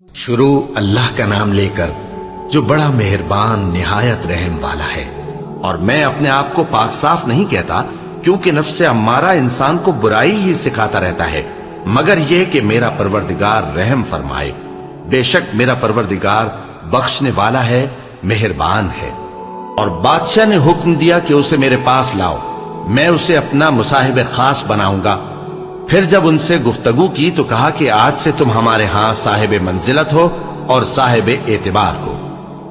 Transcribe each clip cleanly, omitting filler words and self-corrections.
شروع اللہ کا نام لے کر جو بڑا مہربان نہایت رحم والا ہے۔ اور میں اپنے آپ کو پاک صاف نہیں کہتا، کیونکہ نفس امارہ انسان کو برائی ہی سکھاتا رہتا ہے، مگر یہ کہ میرا پروردگار رحم فرمائے۔ بے شک میرا پروردگار بخشنے والا ہے، مہربان ہے۔ اور بادشاہ نے حکم دیا کہ اسے میرے پاس لاؤ، میں اسے اپنا مصاحب خاص بناؤں گا۔ پھر جب ان سے گفتگو کی تو کہا کہ آج سے تم ہمارے ہاں صاحب منزلت ہو اور صاحب اعتبار ہو۔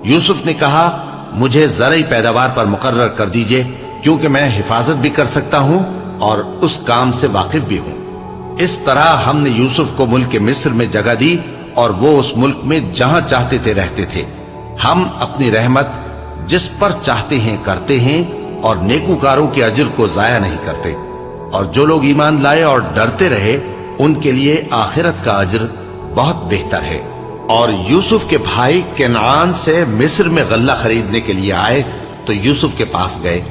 یوسف نے کہا مجھے زرعی پیداوار پر مقرر کر دیجئے، کیونکہ میں حفاظت بھی کر سکتا ہوں اور اس کام سے واقف بھی ہوں۔ اس طرح ہم نے یوسف کو ملک مصر میں جگہ دی اور وہ اس ملک میں جہاں چاہتے تھے رہتے تھے۔ ہم اپنی رحمت جس پر چاہتے ہیں کرتے ہیں اور نیکوکاروں کے اجر کو ضائع نہیں کرتے۔ اور جو لوگ ایمان لائے اور ڈرتے رہے ان کے لیے آخرت کا اجر بہت بہتر ہے۔ اور یوسف کے بھائی کنعان سے مصر میں غلہ خریدنے کے لیے آئے تو یوسف کے پاس گئے،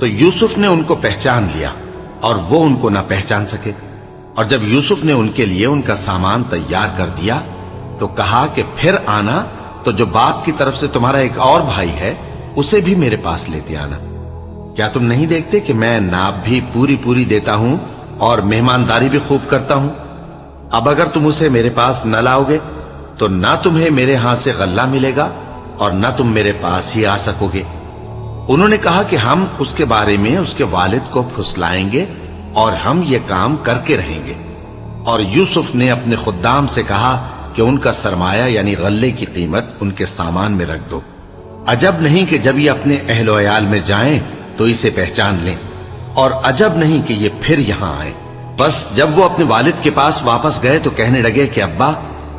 تو یوسف نے ان کو پہچان لیا اور وہ ان کو نہ پہچان سکے۔ اور جب یوسف نے ان کے لیے ان کا سامان تیار کر دیا تو کہا کہ پھر آنا تو جو باپ کی طرف سے تمہارا ایک اور بھائی ہے اسے بھی میرے پاس لیتے آنا۔ کیا تم نہیں دیکھتے کہ میں ناب بھی پوری پوری دیتا ہوں اور مہمانداری بھی خوب کرتا ہوں؟ اب اگر تم اسے میرے پاس نہ لاؤ گے تو نہ تمہیں میرے ہاں سے غلہ ملے گا اور نہ تم میرے پاس ہی آ سکو گے۔ انہوں نے کہا کہ ہم اس کے بارے میں اس کے والد کو پھسلائیں گے اور ہم یہ کام کر کے رہیں گے۔ اور یوسف نے اپنے خدام سے کہا کہ ان کا سرمایہ یعنی غلے کی قیمت ان کے سامان میں رکھ دو۔ عجب نہیں کہ جب یہ اپنے اہل و عیال میں جائیں تو اسے پہچان لیں، اور عجب نہیں کہ یہ پھر یہاں آئیں۔ بس جب وہ اپنے والد کے پاس واپس گئے تو کہنے لگے کہ ابا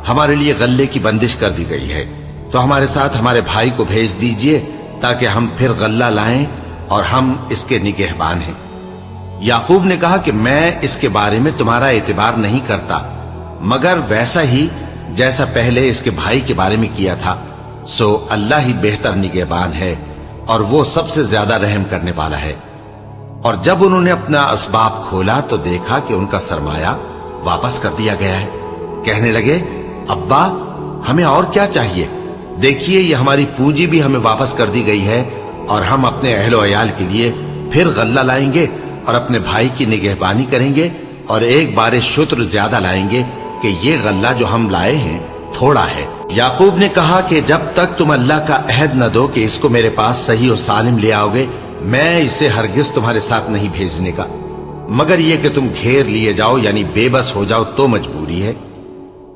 ہمارے لیے غلے کی بندش کر دی گئی ہے، تو ہمارے ساتھ ہمارے بھائی کو بھیج دیجئے تاکہ ہم پھر غلہ لائیں اور ہم اس کے نگہبان ہیں۔ یعقوب نے کہا کہ میں اس کے بارے میں تمہارا اعتبار نہیں کرتا، مگر ویسا ہی جیسا پہلے اس کے بھائی کے بارے میں کیا تھا، سو اللہ ہی بہتر نگہبان ہے اور وہ سب سے زیادہ رحم کرنے والا ہے۔ اور جب انہوں نے اپنا اسباب کھولا تو دیکھا کہ ان کا سرمایہ واپس کر دیا گیا ہے۔ کہنے لگے ابا ہمیں اور کیا چاہیے؟ دیکھیے یہ ہماری پونجی بھی ہمیں واپس کر دی گئی ہے اور ہم اپنے اہل و عیال کے لیے پھر غلہ لائیں گے اور اپنے بھائی کی نگہبانی کریں گے اور ایک بار شتر زیادہ لائیں گے کہ یہ غلہ جو ہم لائے ہیں تھوڑا ہے۔ یعقوب نے کہا کہ جب تک تم اللہ کا عہد نہ دو کہ اس کو میرے پاس صحیح و سالم لے آؤ گے، میں اسے ہرگز تمہارے ساتھ نہیں بھیجنے کا، مگر یہ کہ تم گھیر لیے جاؤ یعنی بے بس ہو جاؤ تو مجبوری ہے۔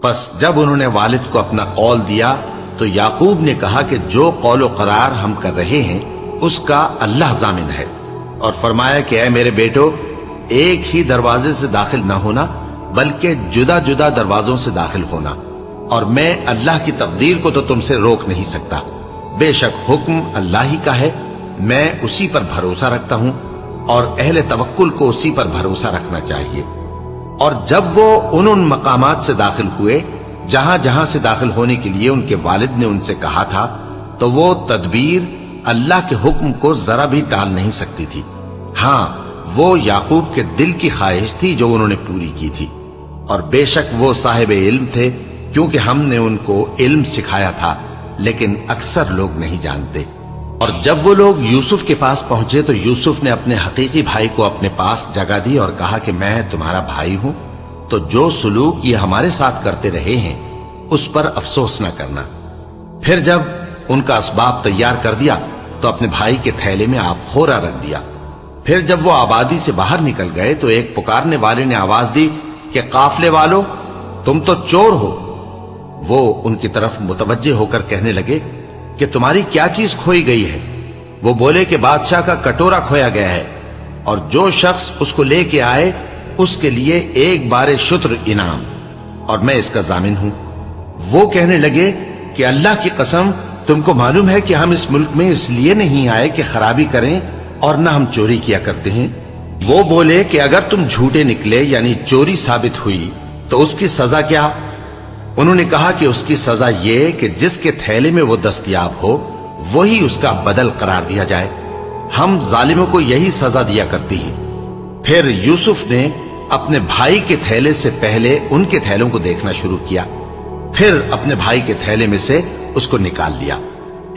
پس جب انہوں نے والد کو اپنا قول دیا تو یعقوب نے کہا کہ جو قول و قرار ہم کر رہے ہیں اس کا اللہ ضامن ہے، اور فرمایا کہ اے میرے بیٹو ایک ہی دروازے سے داخل نہ ہونا بلکہ جدا جدا دروازوں سے داخل ہونا، اور میں اللہ کی تقدیر کو تو تم سے روک نہیں سکتا۔ بے شک حکم اللہ ہی کا ہے، میں اسی پر بھروسہ رکھتا ہوں اور اہل توکل کو اسی پر بھروسہ رکھنا چاہیے۔ اور جب وہ ان مقامات سے داخل ہوئے جہاں جہاں سے داخل ہونے کے لیے ان کے والد نے ان سے کہا تھا، تو وہ تدبیر اللہ کے حکم کو ذرا بھی ٹال نہیں سکتی تھی۔ ہاں وہ یعقوب کے دل کی خواہش تھی جو انہوں نے پوری کی تھی، اور بے شک وہ صاحب علم تھے کیونکہ ہم نے ان کو علم سکھایا تھا، لیکن اکثر لوگ نہیں جانتے۔ اور جب وہ لوگ یوسف کے پاس پہنچے تو یوسف نے اپنے حقیقی بھائی کو اپنے پاس جگہ دی اور کہا کہ میں تمہارا بھائی ہوں، تو جو سلوک یہ ہمارے ساتھ کرتے رہے ہیں اس پر افسوس نہ کرنا۔ پھر جب ان کا اسباب تیار کر دیا تو اپنے بھائی کے تھیلے میں آپ خورا رکھ دیا۔ پھر جب وہ آبادی سے باہر نکل گئے تو ایک پکارنے والے نے آواز دی کہ قافلے والو تم تو چور ہو۔ وہ ان کی طرف متوجہ ہو کر کہنے لگے کہ تمہاری کیا چیز کھوئی گئی ہے؟ وہ بولے کہ بادشاہ کا کٹورا کھویا گیا ہے، اور جو شخص اس کو لے کے آئے اس کے لیے ایک بار شتر انعام، اور میں اس کا ضامن ہوں۔ وہ کہنے لگے کہ اللہ کی قسم تم کو معلوم ہے کہ ہم اس ملک میں اس لیے نہیں آئے کہ خرابی کریں اور نہ ہم چوری کیا کرتے ہیں۔ وہ بولے کہ اگر تم جھوٹے نکلے یعنی چوری ثابت ہوئی تو اس کی سزا کیا؟ انہوں نے کہا کہ اس کی سزا یہ کہ جس کے تھیلے میں وہ دستیاب ہو وہی اس کا بدل قرار دیا جائے، ہم ظالموں کو یہی سزا دیا کرتی ہیں۔ پھر یوسف نے اپنے بھائی کے تھیلے سے پہلے ان کے تھیلوں کو دیکھنا شروع کیا، फिर अपने भाई के थैले में से उसको निकाल लिया।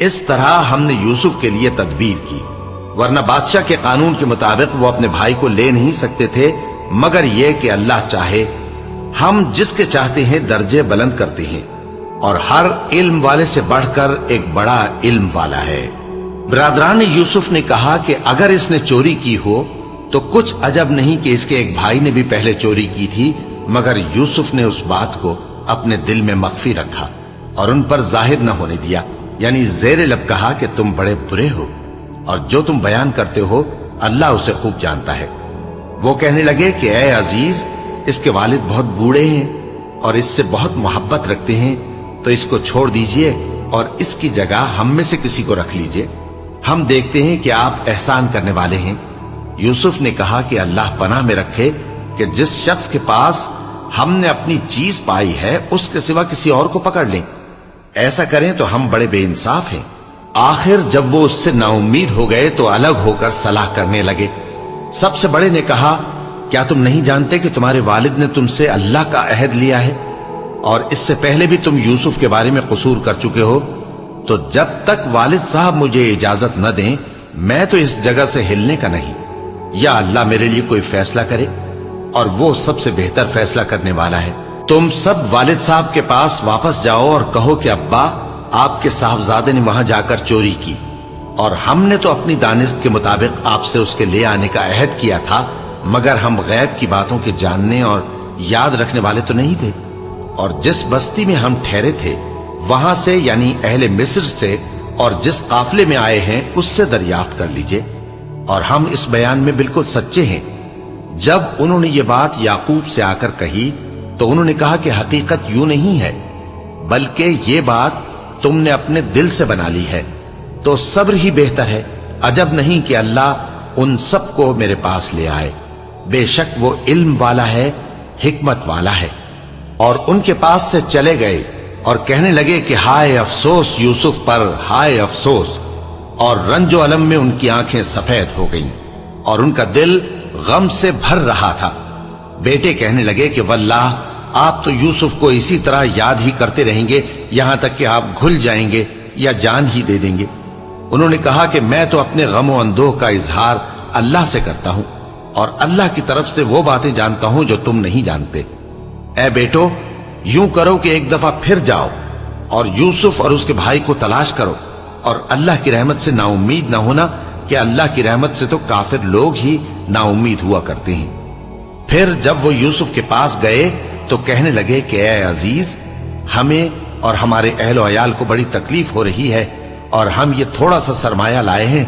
इस तरह हमने यूसुफ के लिए तदबीर की, वरना बादशाह के कानून के मुताबिक वो अपने भाई को ले नहीं सकते थे, मगर यह कि अल्लाह चाहे। हम जिसके चाहते हैं दर्जे बुलंद करते हैं, और हर इल्म वाले से बढ़कर एक बड़ा इल्म वाला है। बिरादरान यूसुफ ने कहा कि अगर इसने चोरी की हो तो कुछ अजब नहीं कि इसके एक भाई ने भी पहले चोरी की थी, मगर यूसुफ ने उस बात को अपने दिल में मख्फी रखा और उन पर जाहिर न होने दिया, यानी ज़ेरे लब कहा कि तुम बड़े बुरे हो और जो तुम बयान करते हो अल्लाह उसे खूब जानता है। वो कहने लगे कि ए अजीज, इसके वालिद बहुत बूढ़े हैं और इससे बहुत मोहब्बत रखते हैं, तो इसको छोड़ दीजिए और इसकी जगह हम में से किसी को रख लीजिए। हम देखते हैं कि आप एहसान करने वाले हैं। यूसुफ ने कहा कि अल्लाह पनाह में रखे कि जिस शख्स के पास हमने अपनी चीज पाई है उसके सिवा किसी और को पकड़ लें। ऐसा करें तो हम बड़े बेइंसाफ हैं। आखिर जब वो उससे नाउम्मीद हो गए तो अलग होकर सलाह करने लगे। सबसे बड़े ने कहा, क्या तुम नहीं जानते कि तुम्हारे वालिद ने तुमसे अल्लाह का अहद लिया है और इससे पहले भी तुम यूसुफ के बारे में कसूर कर चुके हो? तो जब तक वालिद साहब मुझे इजाजत न दें मैं तो इस जगह से हिलने का नहीं, या अल्लाह मेरे लिए कोई फैसला करे और वो सबसे बेहतर फैसला करने वाला है। तुम सब वालिद साहब के पास वापस जाओ और कहो कि अब्बा, आपके साहबजादे ने वहां जाकर चोरी की और हमने तो अपनी दानिस्त के मुताबिक आपसे उसके ले आने का अहद किया था, मगर हम गैब की बातों के जानने और याद रखने वाले तो नहीं थे, और जिस बस्ती में हम ठहरे थे वहां से, यानी अहले मिस्र से, और जिस काफले में आए हैं उससे दरियाफ्त कर लीजिए, और हम इस बयान में बिल्कुल सच्चे हैं। जब उन्होंने ये बात याकूब से आकर कही तो उन्होंने कहा कि हकीकत यूं नहीं है, बल्कि ये बात तुमने अपने दिल से बना ली है, तो सब्र ही बेहतर है। अजब नहीं कि अल्लाह उन सब को मेरे पास ले आए, बेशक वो इल्म वाला है, हिकमत वाला है। और उनके पास से चले गए और कहने लगे कि हाय अफसोस यूसुफ पर, हाय अफसोस। और रंजो अलम में उनकी आंखें सफेद हो गईं और उनका दिल गम से भर रहा था। बेटे कहने लगे कि वल्लाह, आप तो यूसुफ को इसी तरह याद ही करते रहेंगे यहां तक कि आप घुल जाएंगे या जान ही दे देंगे। उन्होंने कहा कि मैं तो अपने गम और अंदोह का इजहार अल्लाह से करता हूं और अल्लाह की तरफ से वो बातें जानता हूं जो तुम नहीं जानते। ए बेटो, यूं करो कि एक दफा फिर जाओ और यूसुफ और उसके भाई को तलाश करो, और अल्लाह की रहमत से नाउम्मीद ना होना कि अल्लाह की रहमत से तो काफिर लोग ही नाउम्मीद हुआ करते हैं। फिर जब वो यूसुफ के पास गए तो कहने लगे कि ए अजीज, हमें और हमारे अहलो अयाल को बड़ी तकलीफ हो रही है और हम ये थोड़ा सा सरमाया लाए हैं,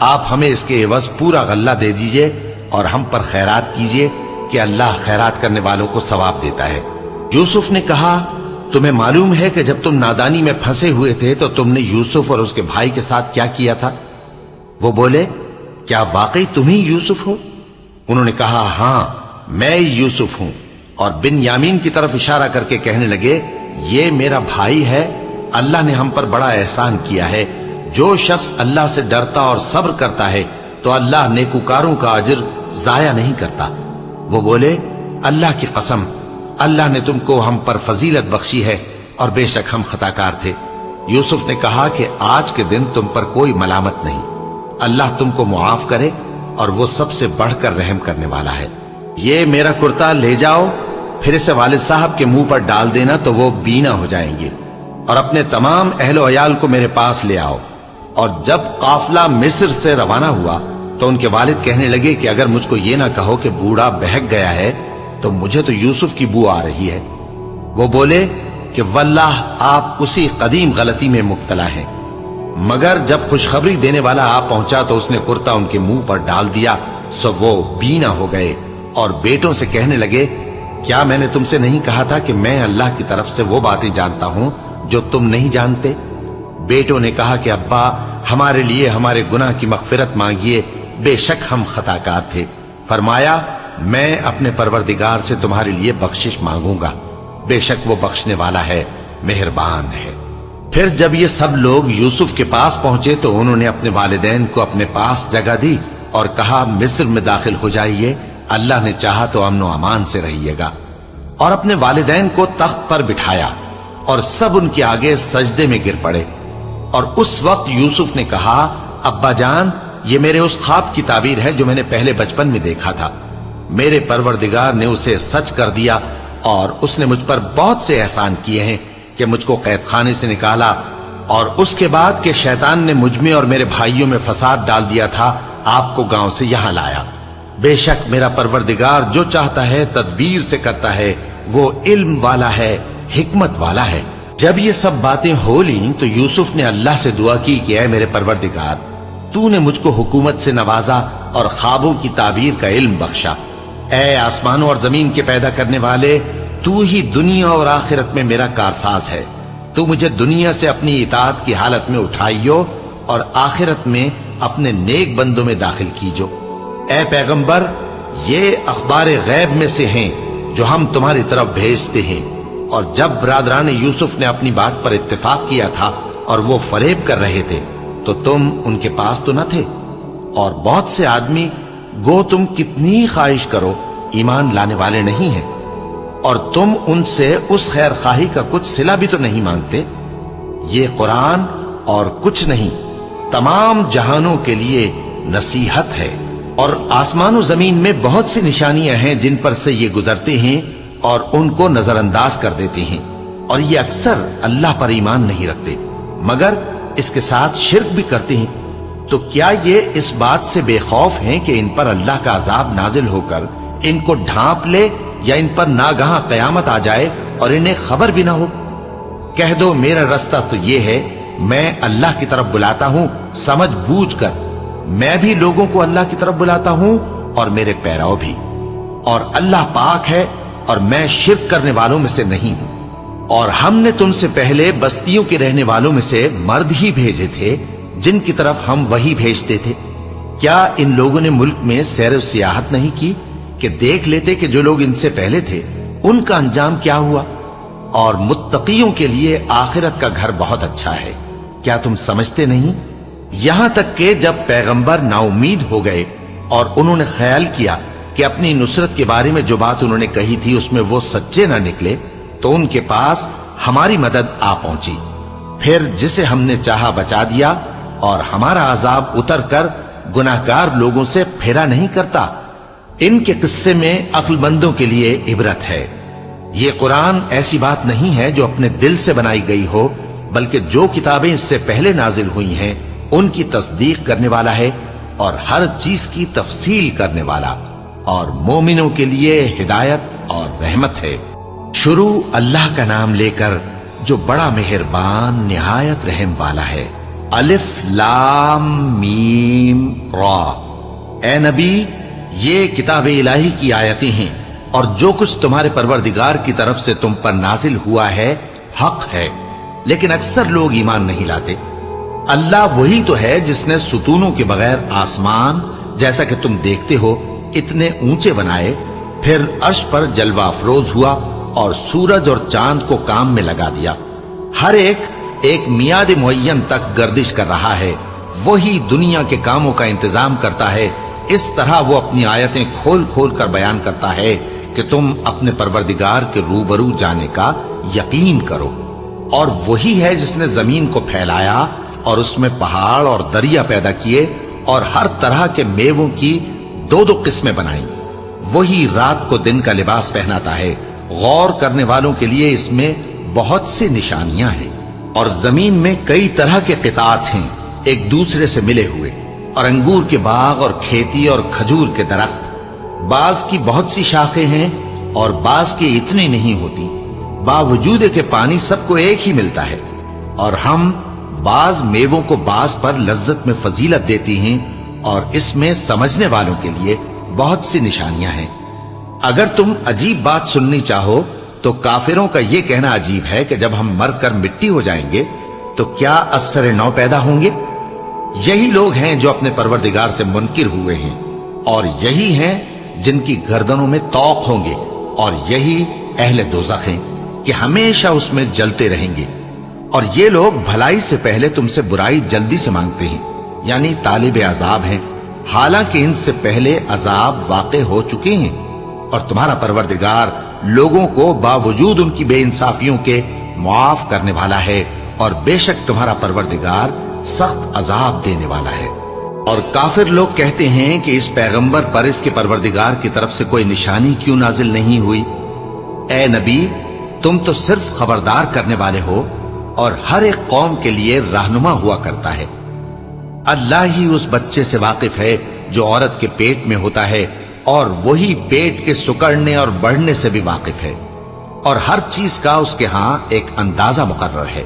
आप हमें इसके एवज पूरा गल्ला दे दीजिए और हम पर खैरात कीजिए कि अल्लाह खैरात करने वालों को सवाब देता है। यूसुफ ने कहा, तुम्हें मालूम है कि जब तुम नादानी में फंसे हुए थे तो तुमने यूसुफ और उसके भाई के साथ क्या किया था? वो बोले, क्या वाकई तुम ही यूसुफ हो? उन्होंने कहा, हां, मैं यूसुफ हूं। और बिन यामीन की तरफ इशारा करके कहने लगे, ये मेरा भाई है, अल्लाह ने हम पर बड़ा एहसान किया है। जो शख्स अल्लाह से डरता और सब्र करता है तो अल्लाह नेकुकारों का अजर जाया नहीं करता। वो बोले, अल्लाह की कसम, अल्लाह ने तुमको हम पर फजीलत बख्शी है और बेशक हम खताकार थे। यूसुफ ने कहा कि आज के दिन तुम पर कोई मलामत नहीं, अल्लाह तुमको मुआफ करे और वो सबसे बढ़कर रहम करने वाला है। ये मेरा कुर्ता ले जाओ, फिर इसे वालिद साहब के मुंह पर डाल देना तो वो बीना हो जाएंगे, और अपने तमाम अहलो अयाल को मेरे पास ले आओ। और जब काफला मिस्र से रवाना हुआ तो उनके वालिद कहने लगे कि अगर मुझको ये ना कहो कि बूढ़ा बहक गया है तो मुझे तो यूसुफ की बू आ रही है। वो बोले कि वल्लाह, आप उसी कदीम गलती में मुब्तला हैं। मगर जब खुशखबरी देने वाला आ पहुंचा तो उसने कुर्ता उनके मुंह पर डाल दिया, सो वो बीना हो गए और बेटों से कहने लगे, क्या मैंने तुमसे नहीं कहा था कि मैं अल्लाह की तरफ से वो बातें जानता हूं जो तुम नहीं जानते? बेटों ने कहा कि अब्बा, हमारे लिए हमारे गुनाह की मगफिरत मांगिए, बेशक हम खताकार थे। फरमाया, मैं अपने परवरदिगार से तुम्हारे लिए बख्शिश मांगूंगा, बेशक वो बख्शने वाला है, मेहरबान है। फिर जब ये सब लोग यूसुफ के पास पहुंचे तो उन्होंने अपने वालिदैन को अपने पास जगह दी और कहा, मिस्र में दाखिल हो जाइए, अल्लाह ने चाहा तो अमन व अमान से रहिएगा। और अपने वालिदैन को तख्त पर बिठाया और सब उनके आगे सजदे में गिर पड़े। और उस वक्त यूसुफ ने कहा, अब्बा जान, ये मेरे उस ख्वाब की ताबीर है जो मैंने पहले बचपन में देखा था। मेरे परवरदिगार ने उसे सच कर दिया और उसने मुझ पर बहुत से एहसान किए हैं कि मुझको कैद खाने से निकाला, और उसके बाद कि शैतान ने मुझ में और मेरे भाइयों में फसाद डाल दिया था, आपको गांव से यहां लाया। बेशक मेरा परवरदिगार जो चाहता है तदबीर से करता है, वो इल्म वाला है, हिकमत वाला है। जब ये सब बातें हो ली तो यूसुफ ने अल्लाह से दुआ की कि ऐ मेरे परवरदिगार, तूने मुझको हुकूमत से नवाजा और ख्वाबों की ताबीर का इल्म बख्शा। ऐ आसमानों और जमीन के पैदा करने वाले, तू ही दुनिया और आखिरत में मेरा कारसाज है। तू मुझे दुनिया से अपनी इताअत की हालत में उठाइयो और आखिरत में अपने नेक बंदों में दाखिल कीजो। ऐ पैगंबर, ये अखबार गैब में से हैं जो हम तुम्हारी तरफ भेजते हैं। और जब बरादरान यूसुफ ने अपनी बात पर इत्तेफाक किया था और वो फरेब कर रहे थे तो तुम उनके पास तो न थे, और बहुत से आदमी गो तुम कितनी ख्वाहिश करो ईमान लाने वाले नहीं हैं, और तुम उनसे उस खैर खाही का कुछ सिला भी तो नहीं मांगते। ये कुरान और कुछ नहीं, तमाम जहानों के लिए नसीहत है। और आसमान जमीन में बहुत सी निशानियां हैं जिन पर से ये गुजरते हैं और उनको नजरअंदाज कर देते हैं, और ये अक्सर अल्लाह पर ईमान नहीं रखते मगर इसके साथ शिर्क भी करते हैं। तो क्या ये इस बात से बेखौफ हैं कि इन पर अल्लाह का अजाब नाजिल होकर इनको ढांप ले, या इन पर नागहा कयामत आ जाए और इन्हें खबर भी ना हो? कह दो, मेरा रास्ता तो ये है, मैं अल्लाह की तरफ बुलाता हूं समझ बूझ कर। मैं भी लोगों को अल्लाह की तरफ बुलाता हूं और मेरे पैराव भी, और अल्लाह पाक है और मैं शिर्क करने वालों में से नहीं हूं। और हमने तुमसे पहले बस्तियों के रहने वालों में से मर्द ही भेजे थे जिनकी तरफ हम वही भेजते थे। क्या इन लोगों ने मुल्क में सैर सियाहत नहीं की कि देख लेते कि जो लोग इनसे पहले थे उनका अंजाम क्या हुआ? और मुत्तकियों के लिए आखिरत का घर बहुत अच्छा है। क्या तुम समझते नहीं? यहां तक कि जब पैगंबर नाउमीद हो गए और उन्होंने ख्याल किया कि अपनी नुसरत के बारे में जो बात उन्होंने कही थी उसमें वो सच्चे ना निकले, तो उनके पास हमारी मदद आ पहुंची। फिर जिसे हमने चाहा बचा दिया, और हमारा अजाब उतर कर गुनाहगार लोगों से फेरा नहीं करता। इनके किस्से में अक्लमंदों के लिए इबरत है। ये कुरान ऐसी बात नहीं है जो अपने दिल से बनाई गई हो, बल्कि जो किताबें इससे पहले नाजिल हुई हैं उनकी तस्दीक करने वाला है और हर चीज की तफसील करने वाला, और मोमिनों के लिए हिदायत और रहमत है। शुरू अल्लाह का नाम लेकर जो बड़ा मेहरबान निहायत रहम वाला है। अलिफ लाम मीम रा। ए नबी, ये किताब इलाही की आयतें हैं, और जो कुछ तुम्हारे परवरदिगार की तरफ से तुम पर नाजिल हुआ है हक है, लेकिन अक्सर लोग ईमान नहीं लाते। अल्लाह वही तो है जिसने सुतूनों के बगैर आसमान, जैसा कि तुम देखते हो, इतने ऊंचे बनाए, फिर अर्श पर जलवा अफरोज हुआ और सूरज और चांद को काम में लगा दिया। हर एक मियाद मुअय्यन तक गर्दिश कर रहा है। वही दुनिया के कामों का इंतजाम करता है। इस तरह वो अपनी आयतें खोल खोल कर बयान करता है कि तुम अपने परवरदिगार के रूबरू जाने का यकीन करो। और वही है जिसने जमीन को फैलाया और उसमें पहाड़ और दरिया पैदा किए और हर तरह के मेवों की दो दो किस्में बनाई। वही रात को दिन का लिबास पहनाता है। गौर करने वालों के लिए इसमें बहुत सी निशानियां हैं। और जमीन में कई तरह के कितात हैं एक दूसरे से मिले हुए, और अंगूर के बाग और खेती और खजूर के दरख्त। बाज की बहुत सी शाखें हैं और बाज की इतनी नहीं होती। बावजूद के पानी सबको एक ही मिलता है, और हम बाज मेवों को बाज पर लज्जत में फजीलत देती हैं, और इसमें समझने वालों के लिए बहुत सी निशानियां हैं। अगर तुम अजीब बात सुननी चाहो तो काफिरों का यह कहना अजीब है कि जब हम मरकर मिट्टी हो जाएंगे तो क्या असर नौ पैदा होंगे। यही लोग हैं जो अपने परवरदिगार से मुनकिर हुए हैं, और यही हैं जिनकी गर्दनों में तौक होंगे, और यही अहले दोज़ख हैं कि हमेशा उसमें जलते रहेंगे। और ये लोग भलाई से पहले तुमसे बुराई जल्दी से मांगते हैं, यानी तालिब अजाब हैं, हालांकि इनसे पहले अजाब वाक़े हो चुके हैं। और तुम्हारा परवरदिगार लोगों को बावजूद उनकी बेइंसाफियों के मुआफ करने वाला है, और बेशक तुम्हारा परवरदिगार सख्त अजाब देने वाला है। और काफिर लोग कहते हैं कि इस पैगंबर पर इसके परवरदिगार की तरफ से कोई निशानी क्यों नाजिल नहीं हुई। ए नबी, तुम तो सिर्फ खबरदार करने वाले हो और हर एक कौम के लिए रहनुमा हुआ करता है। अल्लाह ही उस बच्चे से वाकिफ है जो औरत के पेट में होता है, और वही पेट के सुकड़ने और बढ़ने से भी वाकिफ है, और हर चीज का उसके हां एक अंदाजा मुकर्रर है।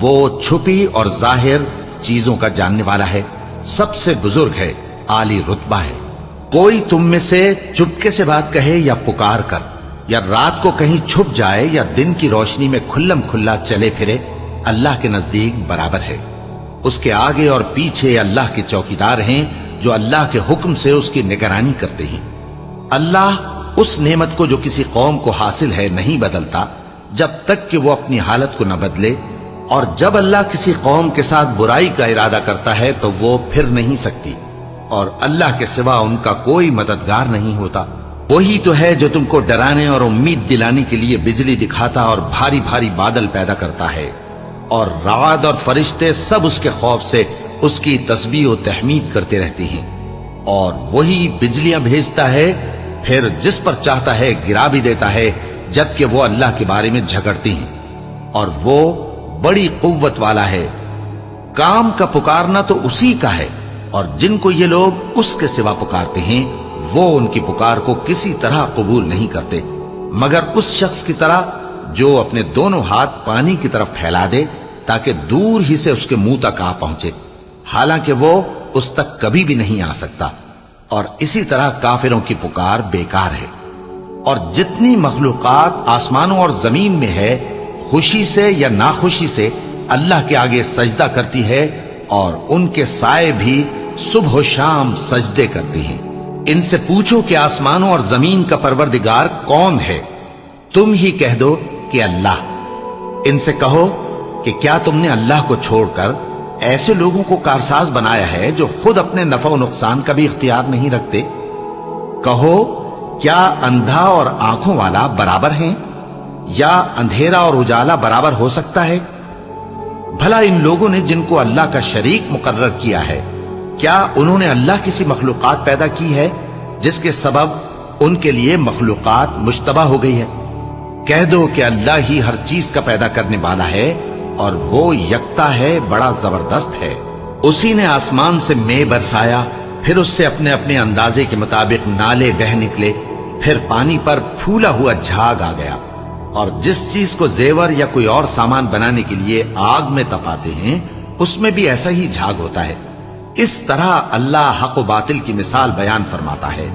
वो छुपी और जाहिर चीजों का जानने वाला है, सबसे बुजुर्ग है, आली रुतबा है। कोई तुम में से चुपके से बात कहे या पुकार कर, या रात को कहीं छुप जाए या दिन की रोशनी में खुल्लम खुल्ला चले फिरे, अल्लाह के नजदीक बराबर है। उसके आगे और पीछे अल्लाह के चौकीदार हैं जो अल्लाह के हुक्म से उसकी निगरानी करते हैं। अल्लाह उस नेमत को जो किसी कौम को हासिल है नहीं बदलता जब तक कि वो अपनी हालत को न बदले, और जब अल्लाह किसी कौम के साथ बुराई का इरादा करता है तो वो फिर नहीं सकती, और अल्लाह के सिवा उनका कोई मददगार नहीं होता। वही तो है जो तुमको डराने और उम्मीद दिलाने के लिए बिजली दिखाता और भारी भारी बादल पैदा करता है, और राद और फरिश्ते सब उसके खौफ से उसकी तस्बीह और तहमीद करते रहते हैं। और वही बिजलियां भेजता है, फिर जिस पर चाहता है गिरा भी देता है, जबकि वो अल्लाह के बारे में झगड़ते हैं, और वो बड़ी कुव्वत वाला है। काम का पुकारना तो उसी का है, और जिनको ये लोग उसके सिवा पुकारते हैं वो उनकी पुकार को किसी तरह कबूल नहीं करते, मगर उस शख्स की तरह जो अपने दोनों हाथ पानी की तरफ फैला दे ताकि दूर ही से उसके मुंह तक आ पहुंचे, हालांकि वो उस तक कभी भी नहीं आ सकता। और इसी तरह काफिरों की पुकार बेकार है। और जितनी मखलूकात आसमानों और जमीन में है, खुशी से या नाखुशी से अल्लाह के आगे सजदा करती है, और उनके साए भी सुबह शाम सजदे करते हैं। इनसे पूछो कि आसमानों और जमीन का परवरदिगार कौन है? तुम ही कह दो कि अल्लाह। इनसे कहो कि क्या तुमने अल्लाह को छोड़कर ऐसे लोगों को कारसाज बनाया है जो खुद अपने नफा और नुकसान का भी इख्तियार नहीं रखते? कहो, क्या अंधा और आंखों वाला बराबर हैं, या अंधेरा और उजाला बराबर हो सकता है? भला इन लोगों ने जिनको अल्लाह का शरीक मुकर्रर किया है, क्या उन्होंने अल्लाह किसी मखलूकात पैदा की है जिसके सबब उनके लिए मखलूकात मुश्तबा हो गई है? कह दो कि अल्लाह ही हर चीज का पैदा करने वाला है, और वो यकता है, बड़ा जबरदस्त है। उसी ने आसमान से मेघ बरसाया, फिर उससे अपने अपने अंदाजे के मुताबिक नाले बह निकले, फिर पानी पर फूला हुआ झाग आ गया। और जिस चीज को जेवर या कोई और सामान बनाने के लिए आग में तपाते हैं, उसमें भी ऐसा ही झाग होता है। इस तरह अल्लाह हक व बातिल की मिसाल बयान फरमाता है।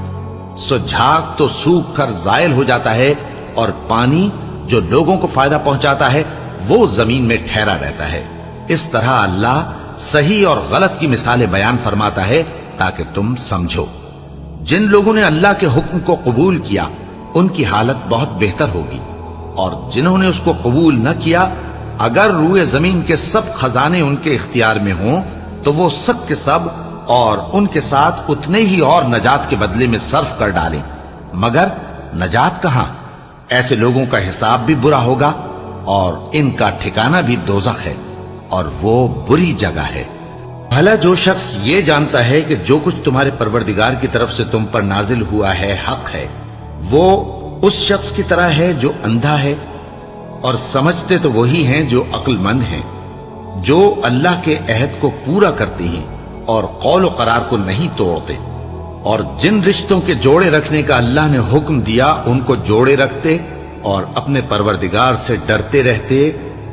सो झाग तो सूख कर जायल हो जाता है, और पानी जो लोगों को फायदा पहुंचाता है वो जमीन में ठहरा रहता है। इस तरह अल्लाह सही और गलत की मिसालें बयान फरमाता है ताकि तुम समझो। जिन लोगों ने अल्लाह के हुक्म को कबूल किया उनकी हालत बहुत बेहतर होगी, और जिन्होंने उसको कबूल न किया, अगर रूए जमीन के सब खजाने उनके इख्तियार में हों तो वो सब के सब और उनके साथ उतने ही और नजात के बदले में सर्फ कर डालें, मगर नजात कहां? ऐसे लोगों का हिसाब भी बुरा होगा, और इनका ठिकाना भी दोज़ख है, और वो बुरी जगह है। भला जो शख्स ये जानता है कि जो कुछ तुम्हारे परवरदिगार की तरफ से तुम पर नाजिल हुआ है हक है, वो उस शख्स की तरह है जो अंधा है। और समझते तो वही हैं जो अक्लमंद हैं, जो अल्लाह के अहद को पूरा करते हैं और कौल व करार को नहीं तोड़ते, और जिन रिश्तों के जोड़े रखने का अल्लाह ने हुक्म दिया उनको जोड़े रखते, और अपने परवरदिगार से डरते रहते,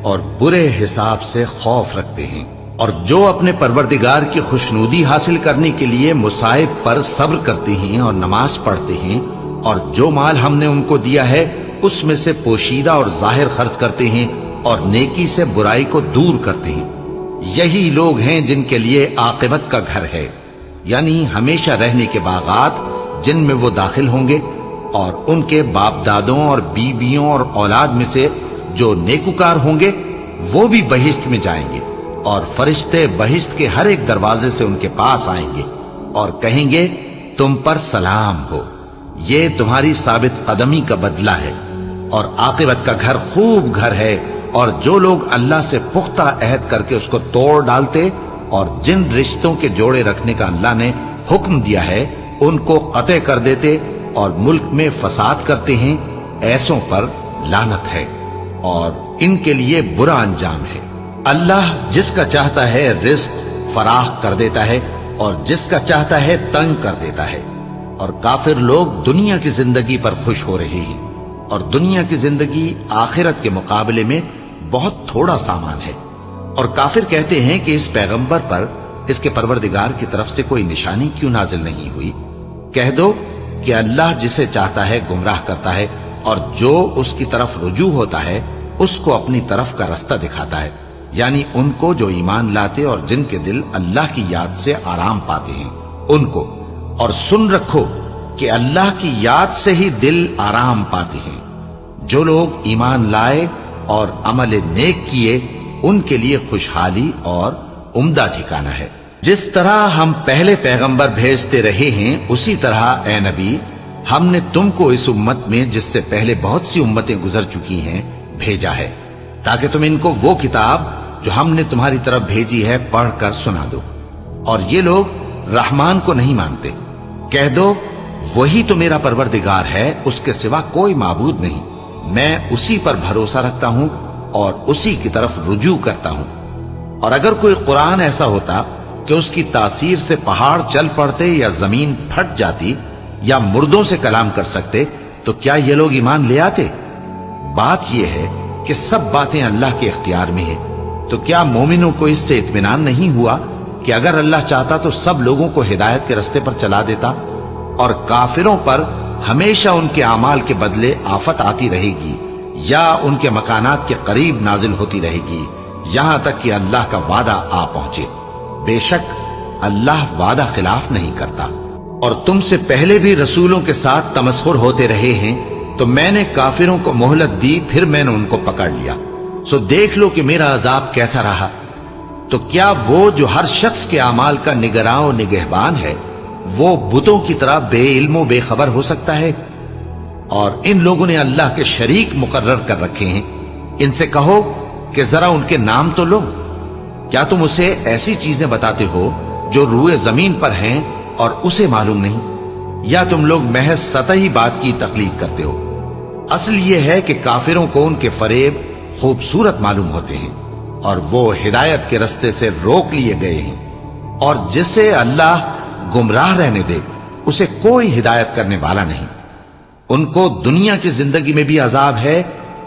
और बुरे हिसाब से खौफ रखते हैं। और जो अपने परवरदिगार की खुशनूदी हासिल करने के लिए मुसाइब पर सब्र करते हैं और नमाज पढ़ते हैं, और जो माल हमने उनको दिया है उसमें से पोशीदा और जाहिर खर्च करते हैं, और नेकी से बुराई को दूर करते हैं, यही लोग हैं जिनके लिए आकिबत का घर है, यानी हमेशा रहने के बागात जिनमें वो दाखिल होंगे। और उनके बाप दादों और बीबियों और औलाद में से जो नेकुकार होंगे वो भी बहिश्त में जाएंगे, और फरिश्ते बहिश्त के हर एक दरवाजे से उनके पास आएंगे और कहेंगे तुम पर सलाम हो, ये तुम्हारी साबित कदमी का बदला है, और आकिबत का घर खूब घर है, اور جو लोग अल्लाह से पुख्ता अहद करके उसको तोड़ डालते और जिन रिश्तों के जोड़े रखने का अल्लाह ने हुक्म दिया है उनको कतई कर देते और मुल्क में फसाद करते हैं, ऐसों पर लानत है और इनके लिए बुरा अंजाम है। अल्लाह जिसका चाहता है रिज्क फराख कर देता है और जिसका चाहता है तंग कर देता है। और काफिर लोग दुनिया की जिंदगी पर खुश हो रहे हैं और दुनिया की जिंदगी आखिरत के मुकाबले में बहुत थोड़ा सामान है। और काफिर कहते हैं कि इस पैगंबर पर इसके परवरदिगार की तरफ से कोई निशानी क्यों नाजिल नहीं हुई। कह दो कि अल्लाह जिसे चाहता है गुमराह करता है और जो उसकी तरफ रुजू होता है उसको अपनी तरफ का रास्ता दिखाता है, यानी उनको जो ईमान लाते और जिनके दिल अल्लाह की याद से आराम पाते हैं उनको। और सुन रखो कि अल्लाह की याद से ही दिल आराम पाते हैं। जो लोग ईमान लाए और अमल नेक किए उनके लिए खुशहाली और उम्दा ठिकाना है। जिस तरह हम पहले पैगंबर भेजते रहे हैं उसी तरह ए नबी हमने तुमको इस उम्मत में जिससे पहले बहुत सी उम्मतें गुजर चुकी हैं भेजा है, ताकि तुम इनको वो किताब जो हमने तुम्हारी तरफ भेजी है पढ़कर सुना दो। और ये लोग रहमान को नहीं मानते। कह दो वही तो मेरा परवरदिगार है, उसके सिवा कोई माबूद नहीं। मैं उसी पर भरोसा रखता हूं और उसी की तरफ रुजू करता हूं। और अगर कोई कुरान ऐसा होता कि उसकी तासीर से पहाड़ चल पड़ते या जमीन फट जाती या मुर्दों से कलाम कर सकते तो क्या ये लोग ईमान ले आते। बात यह है कि सब बातें अल्लाह के इख्तियार में है। तो क्या मोमिनों को इससे इत्मीनान नहीं हुआ कि अगर अल्लाह चाहता तो सब लोगों को हिदायत के रास्ते पर चला देता। और काफिरों पर हमेशा उनके अमाल के बदले आफत आती रहेगी या उनके मकानात के करीब नाजिल होती रहेगी यहां तक कि अल्लाह का वादा आ पहुंचे। बेशक अल्लाह वादा खिलाफ नहीं करता। और तुमसे पहले भी रसूलों के साथ तमस्खुर होते रहे हैं, तो मैंने काफिरों को मोहलत दी, फिर मैंने उनको पकड़ लिया। सो देख लो कि मेरा अजाब कैसा रहा। तो क्या वो जो हर शख्स के अमाल का निगरां और निगहबान है वो बुतों की तरह बेइल्मो बेखबर हो सकता है। और इन लोगों ने अल्लाह के शरीक मुकर्रर कर रखे हैं। इनसे कहो कि जरा उनके नाम तो लो। क्या तुम उसे ऐसी चीजें बताते हो जो रूए जमीन पर हैं और उसे मालूम नहीं, या तुम लोग महज सतही बात की तकलीद करते हो। असल यह है कि काफिरों को उनके फरेब खूबसूरत मालूम होते हैं और वो हिदायत के रास्ते से रोक लिए गए हैं। और जिसे अल्लाह गुमराह रहने दे उसे कोई हिदायत करने वाला नहीं। उनको दुनिया की जिंदगी में भी अजाब है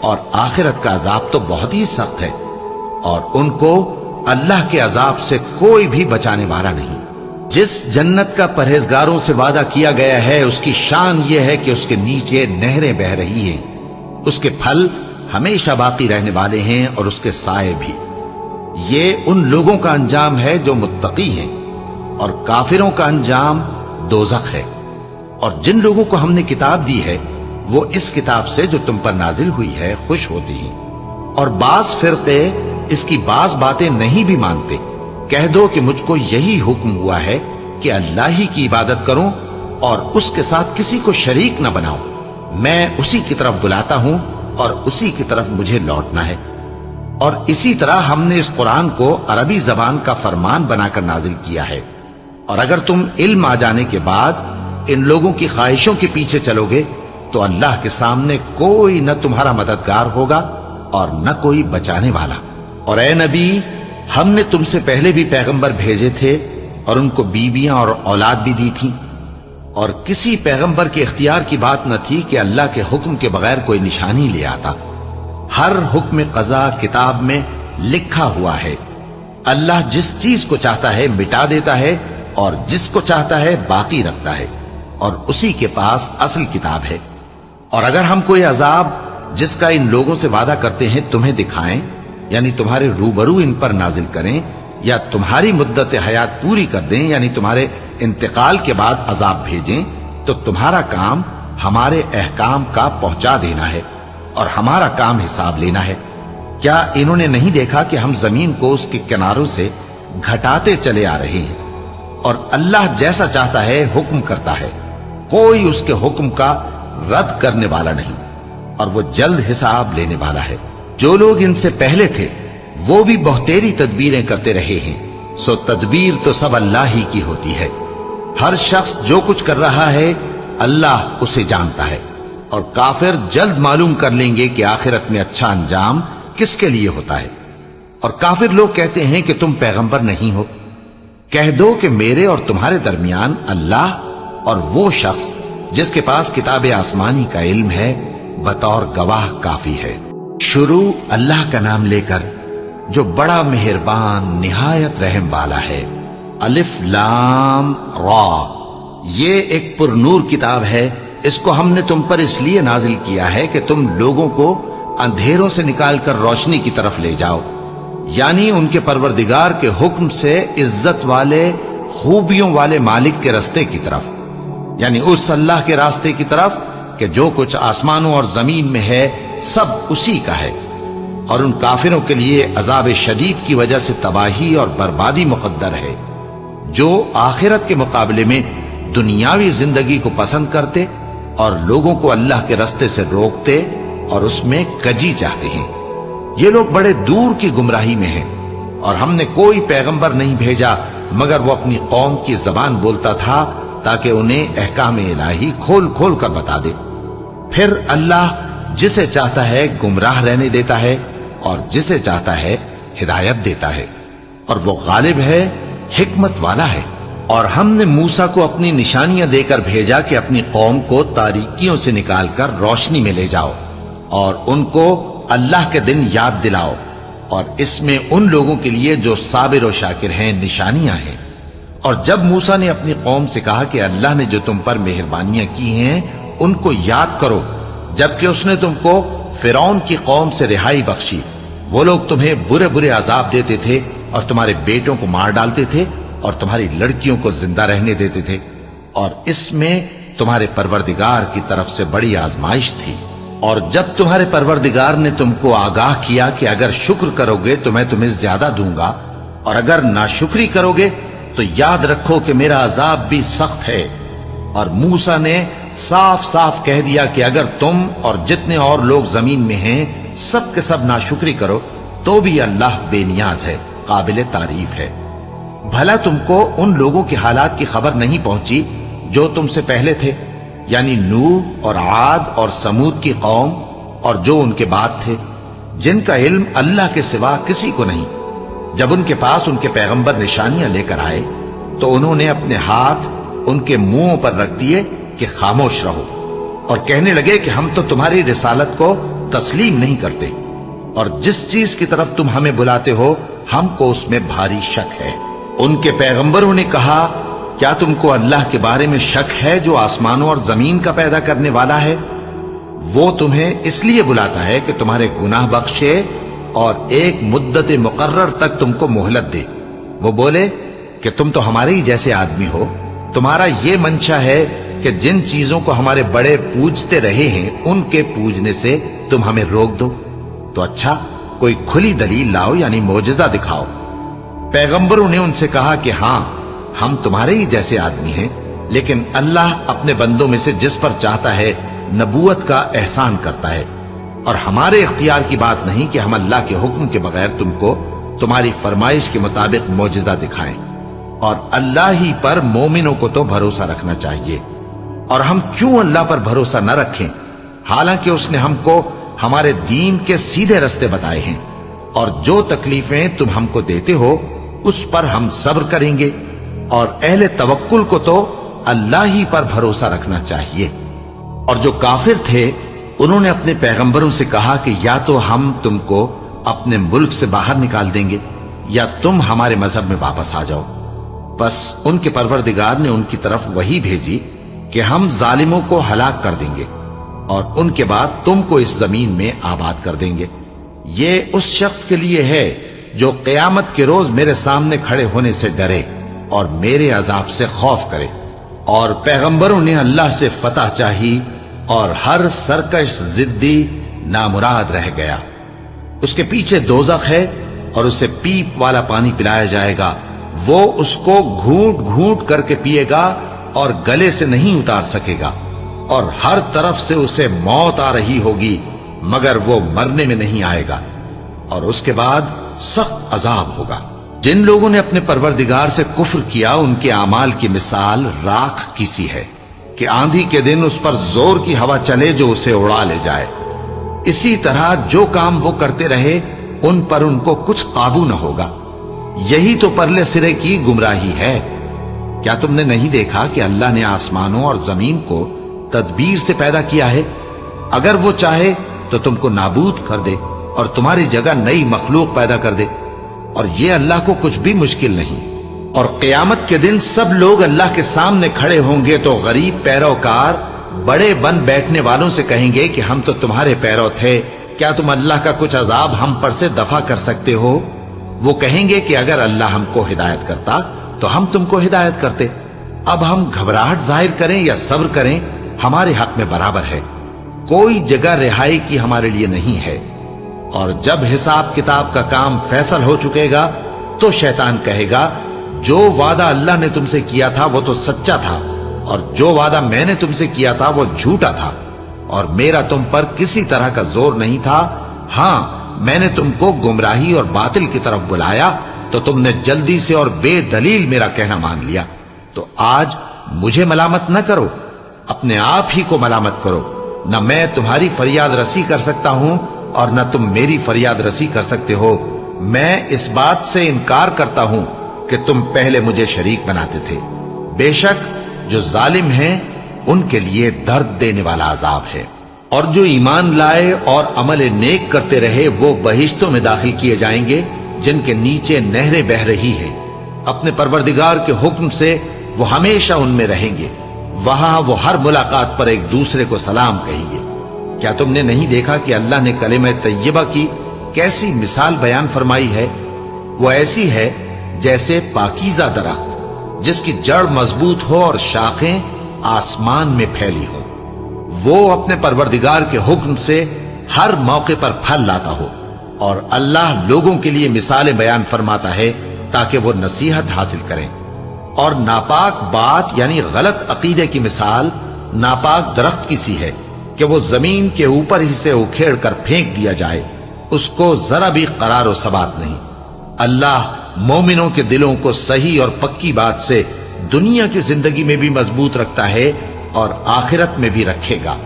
और आखिरत का अजाब तो बहुत ही सख्त है। और उनको अल्लाह के अजाब से कोई भी बचाने वाला नहीं। जिस जन्नत का परहेजगारों से वादा किया गया है उसकी शान यह है कि उसके नीचे नहरें बह रही हैं, उसके फल हमेशा बाकी रहने वाले हैं और उसके साए भी। ये उन लोगों का अंजाम है जो मुत्तकी हैं और काफिरों का अंजाम दोज़ख है। और जिन लोगों को हमने किताब दी है वो इस किताब से जो तुम पर नाजिल हुई है खुश होती हैं। और बाज फिरके इसकी बाज बातें नहीं भी मानते। कह दो कि मुझको यही हुक्म हुआ है कि अल्लाह ही की इबादत करो और उसके साथ किसी को शरीक न बनाओ। मैं उसी की तरफ बुलाता हूं और उसी की तरफ मुझे लौटना है। और इसी तरह हमने इस कुरान को अरबी जबान का फरमान बनाकर नाजिल किया है। और अगर तुम इल्म आ जाने के बाद इन लोगों की ख्वाहिशों के पीछे चलोगे तो अल्लाह के सामने कोई न तुम्हारा मददगार होगा और न कोई बचाने वाला। और ए नबी हमने तुमसे पहले भी पैगंबर भेजे थे और उनको बीवियां और औलाद भी दी थी। और किसी पैगंबर के इख्तियार की बात न थी कि अल्लाह के हुक्म के बगैर कोई निशानी ले आता। हर हुक्म कज़ा किताब में लिखा हुआ है। अल्लाह जिस चीज को चाहता है मिटा देता है और जिसको चाहता है बाकी रखता है और उसी के पास असल किताब है। और अगर हम कोई अजाब जिसका इन लोगों से वादा करते हैं तुम्हें दिखाएं, यानी तुम्हारे रूबरू इन पर नाजिल करें, या तुम्हारी मुद्दत हयात पूरी कर दें, यानी तुम्हारे इंतकाल के बाद अजाब भेजें, तो तुम्हारा काम हमारे अहकाम का पहुंचा देना है और हमारा काम हिसाब लेना है। क्या इन्होंने नहीं देखा कि हम जमीन को उसके किनारों से घटाते चले आ रहे हैं? और अल्लाह जैसा चाहता है हुक्म करता है, कोई उसके हुक्म का रद्द करने वाला नहीं और वो जल्द हिसाब लेने वाला है। जो लोग इनसे पहले थे वो भी बहुतेरी तदबीरें करते रहे हैं, सो तदबीर तो सब अल्लाह ही की होती है। हर शख्स जो कुछ कर रहा है अल्लाह उसे जानता है, और काफिर जल्द मालूम कर लेंगे कि आखिरत में अच्छा अंजाम किसके लिए होता है। और काफिर लोग कहते हैं कि तुम पैगंबर नहीं हो। कह दो कि मेरे और तुम्हारे दरमियान अल्लाह और वो शख्स जिसके पास किताब आसमानी का इल्म है बतौर गवाह काफी है। शुरू अल्लाह का नाम लेकर जो बड़ा मेहरबान निहायत रहम वाला है। अलिफ लाम रा, ये एक पुरनूर किताब है। इसको हमने तुम पर इसलिए नाजिल किया है कि तुम लोगों को अंधेरों से निकालकर रोशनी की तरफ ले जाओ, यानी उनके परवरदिगार के हुक्म से इज्जत वाले खूबियों वाले मालिक के रास्ते की तरफ, यानी उस अल्लाह के रास्ते की तरफ कि जो कुछ आसमानों और जमीन में है सब उसी का है। और उन काफिरों के लिए अजाब शदीद की वजह से तबाही और बर्बादी मुकद्दर है, जो आखिरत के मुकाबले में दुनियावी जिंदगी को पसंद करते और लोगों को अल्लाह के रास्ते से रोकते और उसमें कजी चाहते हैं। ये लोग बड़े दूर की गुमराही में हैं, और हमने कोई पैगंबर नहीं भेजा मगर वो अपनी कौम की जबान बोलता था ताकि उन्हें अहकाम इलाही खोल खोल कर बता दे। फिर अल्लाह जिसे चाहता है गुमराह रहने देता है और जिसे चाहता है हिदायत देता है, और वो गालिब है, हिकमत वाला है। और हमने मूसा को अपनी निशानियां देकर भेजा कि अपनी कौम को तारीकियों से निकालकर रोशनी में ले जाओ और उनको अल्लाह के दिन याद दिलाओ, और इसमें उन लोगों के लिए जो साबिर और शाकिर हैं निशानियां हैं। और जब मूसा ने अपनी कौम से कहा कि अल्लाह ने जो तुम पर मेहरबानियां की हैं उनको याद करो, जबकि उसने तुमको फिरौन की कौम से रिहाई बख्शी। वो लोग तुम्हें बुरे बुरे अजाब देते थे और तुम्हारे बेटों को मार डालते थे और तुम्हारी लड़कियों को जिंदा रहने देते थे, और इसमें तुम्हारे परवरदिगार की तरफ से बड़ी आजमाइश थी। और जब तुम्हारे परवरदिगार ने तुमको आगाह किया कि अगर शुक्र करोगे तो मैं तुम्हें ज्यादा दूंगा, और अगर नाशुक्री करोगे तो याद रखो कि मेरा अजाब भी सख्त है। और मूसा ने साफ साफ कह दिया कि अगर तुम और जितने और लोग जमीन में हैं सब के सब नाशुक्री करो तो भी अल्लाह बेनियाज है, काबिल तारीफ है। भला तुमको उन लोगों के हालात की खबर नहीं पहुंची जो तुमसे पहले थे, यानी नूह और आद और समूद की कौम और जो उनके बाद थे, जिनका इल्म अल्लाह के सिवा किसी को नहीं। जब उनके पास उनके पैगंबर निशानियां लेकर आए तो उन्होंने अपने हाथ उनके मुंहों पर रख दिए कि खामोश रहो, और कहने लगे कि हम तो तुम्हारी रिसालत को तस्लीम नहीं करते, और जिस चीज की तरफ तुम हमें बुलाते हो हमको उसमें भारी शक है। उनके पैगंबरों ने कहा, क्या तुमको अल्लाह के बारे में शक है जो आसमानों और जमीन का पैदा करने वाला है? वो तुम्हें इसलिए बुलाता है कि तुम्हारे गुनाह बख्शे और एक मुद्दत मुकर्रर तक तुमको मोहलत दे। वो बोले कि तुम तो हमारे ही जैसे आदमी हो, तुम्हारा ये मंशा है कि जिन चीजों को हमारे बड़े पूजते रहे हैं उनके पूजने से तुम हमें रोक दो। तो अच्छा, कोई खुली दलील लाओ, यानी मोजज़ा दिखाओ। पैगंबरों ने उनसे कहा कि हां, हम तुम्हारे ही जैसे आदमी हैं, लेकिन अल्लाह अपने बंदों में से जिस पर चाहता है नबूवत का एहसान करता है, और हमारे इख्तियार की बात नहीं कि हम अल्लाह के हुक्म के बगैर तुमको तुम्हारी फरमाइश के मुताबिक मोजज़ा दिखाएं। और अल्लाह ही पर मोमिनों को तो भरोसा रखना चाहिए। और हम क्यों अल्लाह पर भरोसा न रखें, हालांकि उसने हमको हमारे दीन के सीधे रास्ते बताए हैं, और जो तकलीफें तुम हमको देते हो उस पर हम सब्र करेंगे। और अहले तवक्कुल को तो अल्लाह ही पर भरोसा रखना चाहिए। और जो काफिर थे उन्होंने अपने पैगंबरों से कहा कि या तो हम तुमको अपने मुल्क से बाहर निकाल देंगे या तुम हमारे मजहब में वापस आ जाओ। बस उनके परवरदिगार ने उनकी तरफ वही भेजी कि हम जालिमों को हलाक कर देंगे और उनके बाद तुमको इस जमीन में आबाद कर देंगे। ये उस शख्स के लिए है जो क़यामत के रोज मेरे सामने खड़े होने से डरे और मेरे अजाब से खौफ करे। और पैगंबरों ने अल्लाह से फतह चाही और हर सरकश जिद्दी नामुराद रह गया। उसके पीछे दोज़ख है और उसे पीप वाला पानी पिलाया जाएगा। वो उसको घूंट घूंट करके पिएगा और गले से नहीं उतार सकेगा, और हर तरफ से उसे मौत आ रही होगी مگر وہ مرنے میں نہیں آئے گا اور اس کے بعد سخت عذاب ہوگا۔ جن لوگوں نے اپنے پروردگار سے کفر کیا ان کے اعمال کی مثال راکھ کی سی ہے کہ آندھی کے دن اس پر زور کی ہوا چلے جو اسے اڑا لے جائے۔ اسی طرح جو کام وہ کرتے رہے ان پر ان کو کچھ قابو نہ ہوگا۔ یہی تو پرلے سرے کی گمراہی ہے۔ کیا تم نے نہیں دیکھا کہ اللہ نے آسمانوں اور زمین کو تدبیر سے پیدا کیا ہے؟ اگر وہ چاہے تو تم کو نابود کر دے اور تمہاری جگہ نئی مخلوق پیدا کر دے، اور یہ اللہ کو کچھ بھی مشکل نہیں۔ اور قیامت کے دن سب لوگ اللہ کے سامنے کھڑے ہوں گے تو غریب پیروکار بڑے بن بیٹھنے والوں سے کہیں گے کہ ہم تو تمہارے پیرو تھے، کیا تم اللہ کا کچھ عذاب ہم پر سے دفع کر سکتے ہو؟ وہ کہیں گے کہ اگر اللہ ہم کو ہدایت کرتا تو ہم تم کو ہدایت کرتے۔ اب ہم گھبراہٹ ظاہر کریں یا صبر کریں ہمارے حق میں برابر ہے، کوئی جگہ رہائی کی ہمارے لیے نہیں ہے۔ اور جب حساب کتاب کا کام فیصل ہو چکے گا تو شیطان کہے گا جو وعدہ اللہ نے تم سے کیا تھا وہ تو سچا تھا، اور جو وعدہ میں نے تم سے کیا تھا وہ جھوٹا تھا، اور میرا تم پر کسی طرح کا زور نہیں تھا۔ ہاں، میں نے تم کو گمراہی اور باطل کی طرف بلایا تو تم نے جلدی سے اور بے دلیل میرا کہنا مان لیا۔ تو آج مجھے ملامت نہ کرو، اپنے آپ ہی کو ملامت کرو۔ نہ میں تمہاری فریاد رسی کر سکتا ہوں اور نہ تم میری فریاد رسی کر سکتے ہو۔ میں اس بات سے انکار کرتا ہوں کہ تم پہلے مجھے شریک بناتے تھے۔ بے شک جو ظالم ہیں ان کے لیے درد دینے والا عذاب ہے۔ اور جو ایمان لائے اور عمل نیک کرتے رہے وہ بہشتوں میں داخل کیے جائیں گے جن کے نیچے نہریں بہ رہی ہیں۔ اپنے پروردگار کے حکم سے وہ ہمیشہ ان میں رہیں گے، وہاں وہ ہر ملاقات پر ایک دوسرے کو سلام کہیں گے۔ کیا تم نے نہیں دیکھا کہ اللہ نے کلمہ طیبہ کی کیسی مثال بیان فرمائی ہے؟ وہ ایسی ہے جیسے پاکیزہ درخت جس کی جڑ مضبوط ہو اور شاخیں آسمان میں پھیلی ہوں۔ وہ اپنے پروردگار کے حکم سے ہر موقع پر پھل لاتا ہو، اور اللہ لوگوں کے لیے مثالیں بیان فرماتا ہے تاکہ وہ نصیحت حاصل کریں۔ اور ناپاک بات یعنی غلط عقیدے کی مثال ناپاک درخت کی سی ہے کہ وہ زمین کے اوپر ہی سے اکھیڑ کر پھینک دیا جائے، اس کو ذرا بھی قرار و ثبات نہیں۔ اللہ مومنوں کے دلوں کو صحیح اور پکی بات سے دنیا کی زندگی میں بھی مضبوط رکھتا ہے اور آخرت میں بھی رکھے گا۔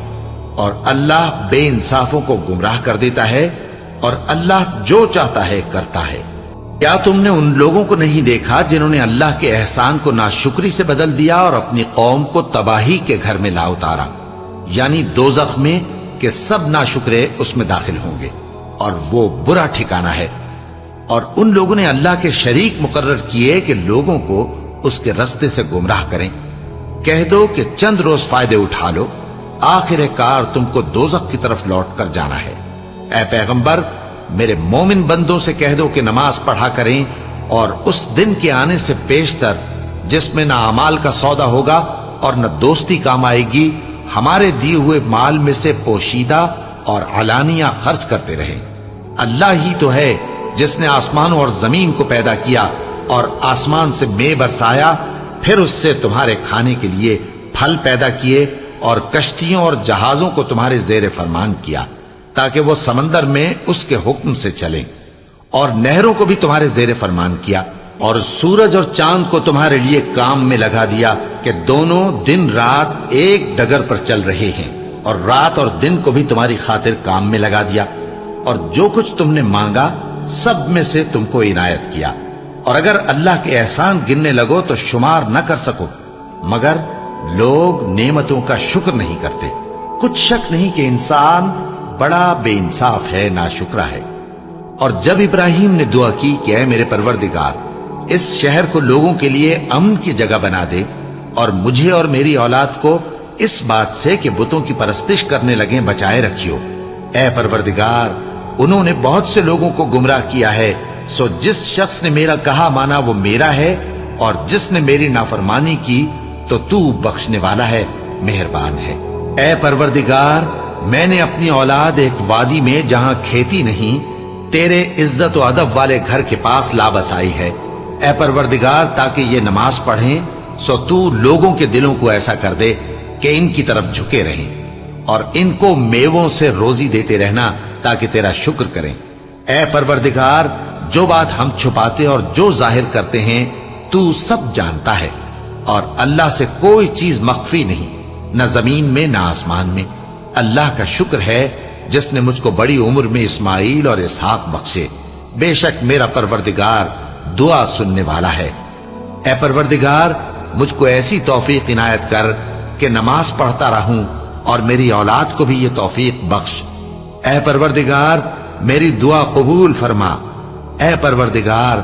اور اللہ بے انصافوں کو گمراہ کر دیتا ہے، اور اللہ جو چاہتا ہے کرتا ہے۔ کیا تم نے ان لوگوں کو نہیں دیکھا جنہوں نے اللہ کے احسان کو ناشکری سے بدل دیا اور اپنی قوم کو تباہی کے گھر میں لا اتارا، یعنی دوزخ میں کہ سب ناشکرے اس میں داخل ہوں گے، اور وہ برا ٹھکانہ ہے۔ اور ان لوگوں نے اللہ کے شریک مقرر کیے کہ لوگوں کو اس کے رستے سے گمراہ کریں۔ کہہ دو کہ چند روز فائدے اٹھا لو، آخر کار تم کو دوزخ کی طرف لوٹ کر جانا ہے۔ اے پیغمبر، میرے مومن بندوں سے کہہ دو کہ نماز پڑھا کریں، اور اس دن کے آنے سے پیشتر جس میں نہ اعمال کا سودا ہوگا اور نہ دوستی کام آئے گی، ہمارے دیے ہوئے مال میں سے پوشیدہ اور علانیہ خرچ کرتے رہیں۔ اللہ ہی تو ہے جس نے آسمانوں اور زمین کو پیدا کیا اور آسمان سے مے برسایا، پھر اس سے تمہارے کھانے کے لیے پھل پیدا کیے اور کشتیوں اور جہازوں کو تمہارے زیر فرمان کیا تاکہ وہ سمندر میں اس کے حکم سے چلیں، اور نہروں کو بھی تمہارے زیر فرمان کیا، اور سورج اور چاند کو تمہارے لیے کام میں لگا دیا کہ دونوں دن رات ایک ڈگر پر چل رہے ہیں، اور رات اور دن کو بھی تمہاری خاطر کام میں لگا دیا، اور جو کچھ تم نے مانگا سب میں سے تم کو عنایت کیا۔ اور اگر اللہ کے احسان گننے لگو تو شمار نہ کر سکو، مگر لوگ نعمتوں کا شکر نہیں کرتے۔ کچھ شک نہیں کہ انسان بڑا بے انصاف ہے، ناشکرا ہے۔ اور جب ابراہیم نے دعا کی کہ اے میرے پروردگار، اس شہر کو لوگوں کے لیے امن کی جگہ بنا دے، اور مجھے اور میری اولاد کو اس بات سے کہ بتوں کی پرستش کرنے لگیں بچائے رکھیو۔ اے پروردگار، انہوں نے بہت سے لوگوں کو گمراہ کیا ہے، سو جس شخص نے میرا کہا مانا وہ میرا ہے، اور جس نے میری نافرمانی کی تو تو بخشنے والا ہے، مہربان ہے۔ اے پروردگار، میں نے اپنی اولاد ایک وادی میں جہاں کھیتی نہیں، تیرے عزت و ادب والے گھر کے پاس لا بسائی ہے۔ اے پروردگار، تاکہ یہ نماز پڑھیں، سو تو لوگوں کے دلوں کو ایسا کر دے کہ ان کی طرف جھکے رہیں، اور ان کو میووں سے روزی دیتے رہنا تاکہ تیرا شکر کریں۔ اے پروردگار، جو بات ہم چھپاتے اور جو ظاہر کرتے ہیں تو سب جانتا ہے، اور اللہ سے کوئی چیز مخفی نہیں، نہ زمین میں نہ آسمان میں۔ اللہ کا شکر ہے جس نے مجھ کو بڑی عمر میں اسماعیل اور اسحاق بخشے، بے شک میرا پروردگار دعا سننے والا ہے۔ اے پروردگار، مجھ کو ایسی توفیق عنایت کر کہ نماز پڑھتا رہوں، اور میری اولاد کو بھی یہ توفیق بخش۔ اے پروردگار، میری دعا قبول فرما۔ اے پروردگار،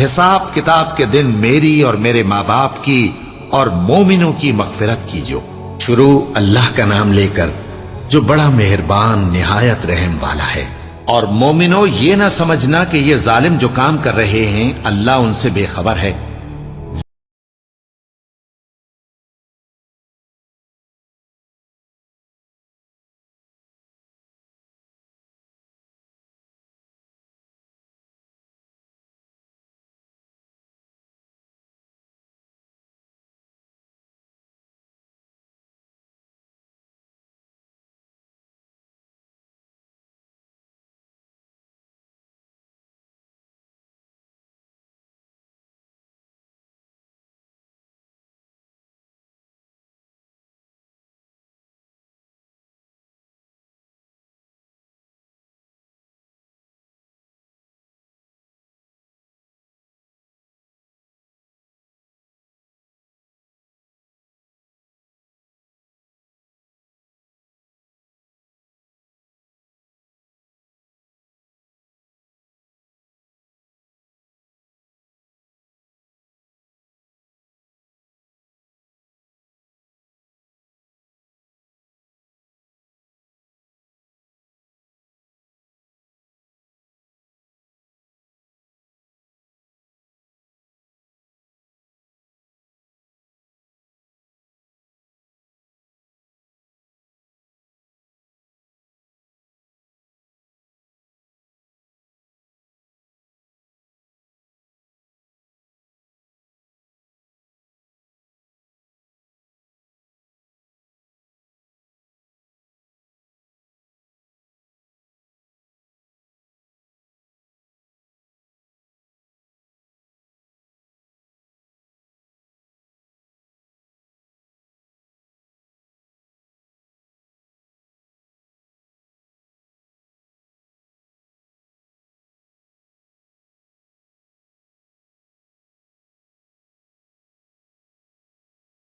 حساب کتاب کے دن میری اور میرے ماں باپ کی اور مومنوں کی مغفرت کیجو۔ شروع اللہ کا نام لے کر جو بڑا مہربان نہایت رحم والا ہے۔ اور مومنوں، یہ نہ سمجھنا کہ یہ ظالم جو کام کر رہے ہیں اللہ ان سے بے خبر ہے۔